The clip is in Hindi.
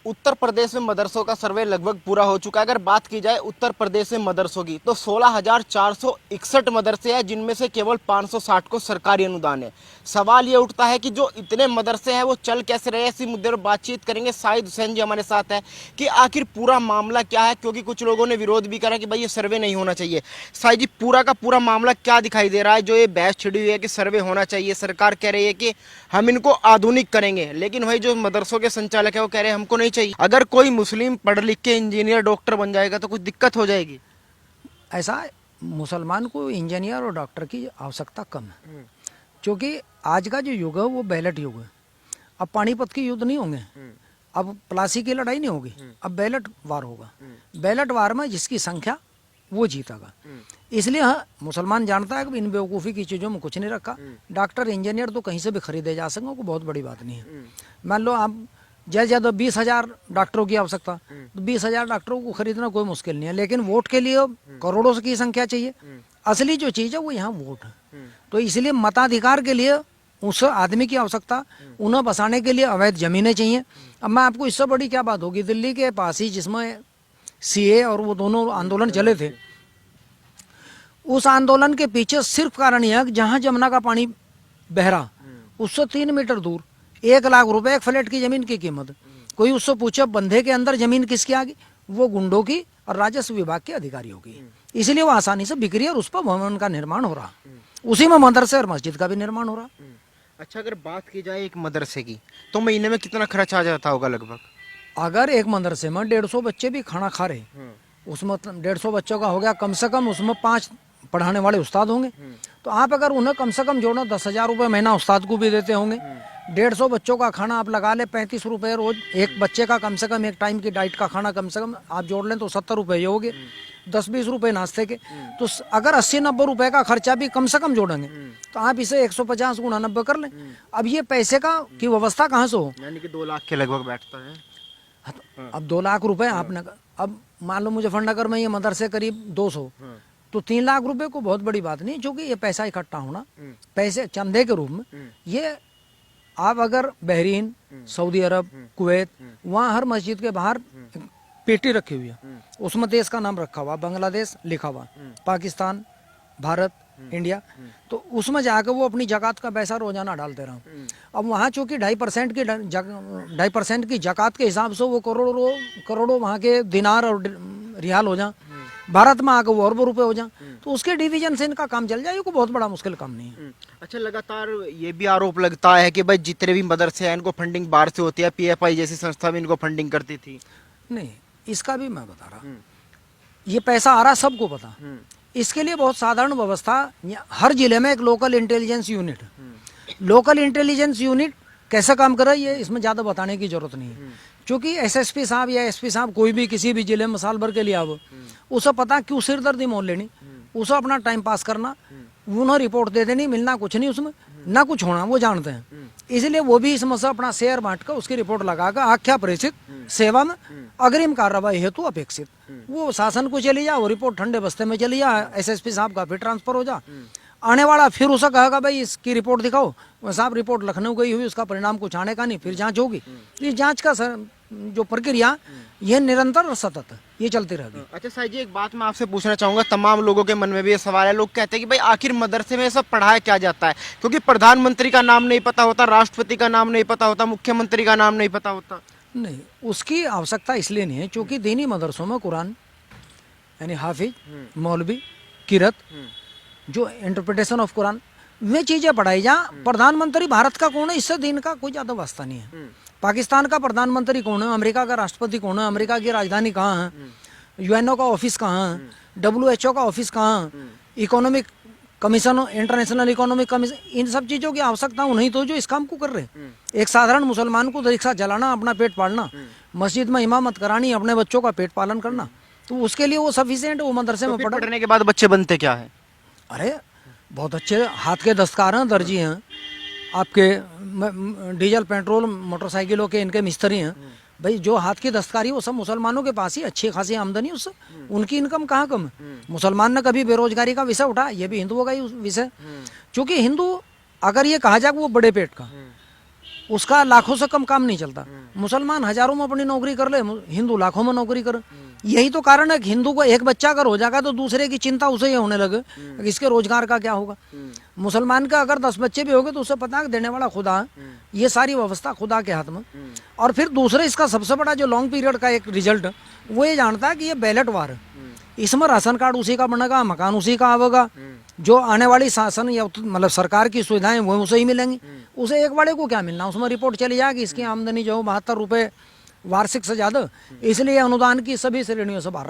उत्तर प्रदेश में मदरसों का सर्वे लगभग पूरा हो चुका है। अगर बात की जाए उत्तर प्रदेश में मदरसों की तो 16,461 मदरसे हैं, जिनमें से केवल 560 को सरकारी अनुदान है। सवाल ये उठता है कि जो इतने मदरसे हैं वो चल कैसे रहे हैं। इसी मुद्दे पर बातचीत करेंगे। शाहिद हुसैन जी हमारे साथ है कि आखिर पूरा मामला क्या है, क्योंकि कुछ लोगों ने विरोध भी करा कि भाई ये सर्वे नहीं होना चाहिए। शाहिद जी, पूरा का पूरा मामला क्या दिखाई दे रहा है जो ये बहस छिड़ी हुई है कि सर्वे होना चाहिए? सरकार कह रही है कि हम इनको आधुनिक करेंगे, लेकिन वही जो मदरसों के संचालक है वो कह रहे हैं हमको नहीं चाहिए। अगर कोई मुस्लिम पढ़ लिख के इंजीनियर डॉक्टर बन जाएगा तो कुछ दिक्कत हो जाएगी। ऐसा मुसलमान को इंजीनियर और डॉक्टर की आवश्यकता कम है, क्योंकि आज का जो युग है वो बैलेट युग है। अब पानीपत के युद्ध नहीं होंगे, अब प्लासी की लड़ाई नहीं होगी, अब बैलेट वार होगा। बैलेट वार में जिसकी संख्या वो जीतेगा। इसलिए हाँ, मुसलमान जानता है कि इन बेवकूफ़ी की चीज़ों में कुछ नहीं रखा। डॉक्टर इंजीनियर तो कहीं से भी खरीदे जा सकें, कोई बहुत बड़ी बात नहीं है। मान लो आप ज्यादा ज्यादा 20,000 डॉक्टरों की आवश्यकता, तो 20,000 डॉक्टरों को खरीदना कोई मुश्किल नहीं है। लेकिन वोट के लिए करोड़ों की संख्या चाहिए। असली जो चीज़ है वो यहाँ वोट है। तो इसलिए मताधिकार के लिए उस आदमी की आवश्यकता, उन्हें बसाने के लिए अवैध जमीनें चाहिए। अब मैं आपको इससे बड़ी क्या बात होगी, दिल्ली के पास ही जिसमें सीए और वो दोनों आंदोलन चले थे, उस आंदोलन के पीछे सिर्फ कारण यह है कि जहाँ जमुना का पानी बह रहा उससे 3 मीटर दूर 1 लाख रुपए एक फ्लैट की जमीन की कीमत। कोई उससे पूछे बंधे के अंदर जमीन किसकी आ गई, वो गुंडों की और राजस्व विभाग के अधिकारियों की। इसलिए वो आसानी से बिक रही है और उस पर भवन का निर्माण हो रहा, उसी में मदरसे और मस्जिद का भी निर्माण हो रहा। अच्छा, अगर बात की जाए एक मदरसे की तो महीने में कितना खर्च आ जाता होगा लगभग? अगर एक मदरसे में 150 बच्चे भी खाना खा रहे, उसमें 150 बच्चों का हो गया, कम से कम उसमें 5 पढ़ाने वाले उस्ताद होंगे। तो आप अगर उन्हें कम से कम जोड़ो 10,000 रुपये महीना उस्ताद को भी देते होंगे। 150 बच्चों का खाना आप लगा ले 35 रुपये रोज, एक बच्चे का कम से कम एक टाइम की डाइट का खाना कम से कम आप जोड़ लें तो 70 रुपये हो गए, 10-20 रुपये नाश्ते के। तो अगर 80-90 रुपये का खर्चा भी कम से कम जोड़ेंगे तो आप इसे 150 गुणा 90 कर लें। अब ये पैसे का की व्यवस्था कहाँ से हो, यानी कि 2 लाख के लगभग बैठता है। अब 2 लाख रुपए आपने, अब मान लो मुजफ्फरनगर में ये मदरसे करीब 200, तो 3 लाख रुपए को बहुत बड़ी बात नहीं, क्योंकि ये पैसा इकट्ठा होना पैसे चंदे के रूप में। ये आप अगर बहरीन, सऊदी अरब, कुवैत, वहाँ हर मस्जिद के बाहर पेटी रखी हुई है, उसमें देश का नाम रखा हुआ, बांग्लादेश लिखा हुआ, पाकिस्तान, भारत, इंडिया। तो उसमें जाकर वो अपनी जकात का पैसा रोजाना डालते रहा। अब वहाँ चूंकि 2.5% की जकात के हिसाब से वो करोड़ों वहाँ के दिनार और रियाल हो जाए, भारत में आकर वो अरबों रुपए हो जाए, तो उसके डिवीजन से इनका काम चल जाए, ये कोई बहुत बड़ा मुश्किल काम नहीं है। अच्छा, लगातार ये भी आरोप लगता है कि भाई जितने भी मदरसे हैं इनको फंडिंग बाहर से होती है, पीएफआई जैसी संस्था भी इनको फंडिंग करती थी। नहीं, इसका भी मैं बता रहा, ये पैसा आ रहा सबको पता। इसके लिए बहुत साधारण व्यवस्था, हर जिले में एक local intelligence unit. Local intelligence unit कैसे काम कर रहा है ये इसमें ज़्यादा बताने की जरूरत नहीं है, क्योंकि एसएसपी साहब या एसपी साहब कोई भी किसी भी जिले में साल भर के लिए आओ, उसे पता क्यों सिरदर्दी मोल लेनी, उसे अपना टाइम पास करना, उन्हें रिपोर्ट दे देनी, मिलना कुछ नहीं उसमें, ना कुछ होना, वो जानते हैं। इसलिए वो भी इसमें से अपना शेयर बांट कर उसकी रिपोर्ट लगाकर आख्या प्रेषित सेवा में अग्रिम कार्रवाई हेतु अपेक्षित, वो शासन को चली जा, वो रिपोर्ट ठंडे बस्ते में चली जा, एसएसपी साहब का फिर ट्रांसफर हो जा, आने वाला फिर उसे कहेगा भाई इसकी रिपोर्ट दिखाओ, साहब रिपोर्ट लखनऊ गई हुई, उसका परिणाम कुछ आने का नहीं, फिर जांच होगी। इस जांच का जो प्रक्रिया ये निरंतर और सतत ये चलती रहेगी। अच्छा साहिब जी, एक बात मैं आपसे पूछना चाहूंगा, तमाम लोगों के मन में भी ये सवाल है, लोग कहते हैं कि भाई आखिर मदरसे में सब पढ़ाया क्या जाता है, क्योंकि प्रधानमंत्री का नाम नहीं पता होता, राष्ट्रपति का नाम नहीं पता होता, मुख्यमंत्री का नाम नहीं पता होता। नहीं, उसकी आवश्यकता इसलिए नहीं है क्योंकि दीनी मदरसों में कुरान यानी हाफिज, मौलवी, किरत, जो इंटरप्रिटेशन ऑफ कुरान में चीजें पढ़ाई जा। प्रधानमंत्री भारत का कौन है, इससे दीन का कोई ज्यादा वास्ता नहीं है। पाकिस्तान का प्रधानमंत्री कौन है, अमेरिका का राष्ट्रपति कौन है, अमेरिका की राजधानी कहाँ है, यूएनओ का ऑफिस कहाँ है, WHO का ऑफिस कहाँ है, economic commission, international economic commission, इन सब चीजों की आवश्यकता नहीं तो जो इस काम को कर रहे हैं। एक साधारण मुसलमान को रिक्शा चलाना, अपना पेट पालना, मस्जिद में इमामत करानी, अपने बच्चों का पेट पालन करना, तो उसके लिए वो सफिशिएंट, वो मदरसे में पढ़ने के बाद बच्चे बनते क्या है? अरे बहुत अच्छे हाथ के दस्तकार हैं, दर्जी हैं, आपके डीजल पेट्रोल मोटरसाइकिलों के इनके मिस्त्री हैं। भाई जो हाथ की दस्तकारी वो सब मुसलमानों के पास ही अच्छी खासी आमदनी उससे, उनकी इनकम कहाँ कम है। मुसलमान ने कभी बेरोजगारी का विषय उठा, ये भी हिंदुओं का ही विषय, क्योंकि हिंदू अगर ये कहा जाए वो बड़े पेट का, उसका लाखों से कम काम नहीं चलता। मुसलमान हजारों में अपनी नौकरी कर ले, हिंदू लाखों में नौकरी करे। यही तो कारण है कि हिंदू को एक बच्चा अगर हो जाएगा तो दूसरे की चिंता उसे ही होने लगे कि इसके रोजगार का क्या होगा। मुसलमान का अगर 10 बच्चे भी होंगे तो उसे पता है कि देने वाला खुदा है, ये सारी व्यवस्था खुदा के हाथ में। और फिर दूसरे इसका सबसे बड़ा जो लॉन्ग पीरियड का एक रिजल्ट वो ये जानता है कि ये बैलेट वार है, इसमें राशन कार्ड उसी का बनेगा, मकान उसी का आवेगा, जो आने वाली शासन या मतलब सरकार की सुविधाएं वो उसे ही मिलेंगी। उसे एक बड़े को क्या मिलना, उसमें रिपोर्ट चली जाएगी इसकी आमदनी जो 72 रुपये वार्षिक से ज़्यादा, इसलिए अनुदान की सभी श्रेणियों से बाहर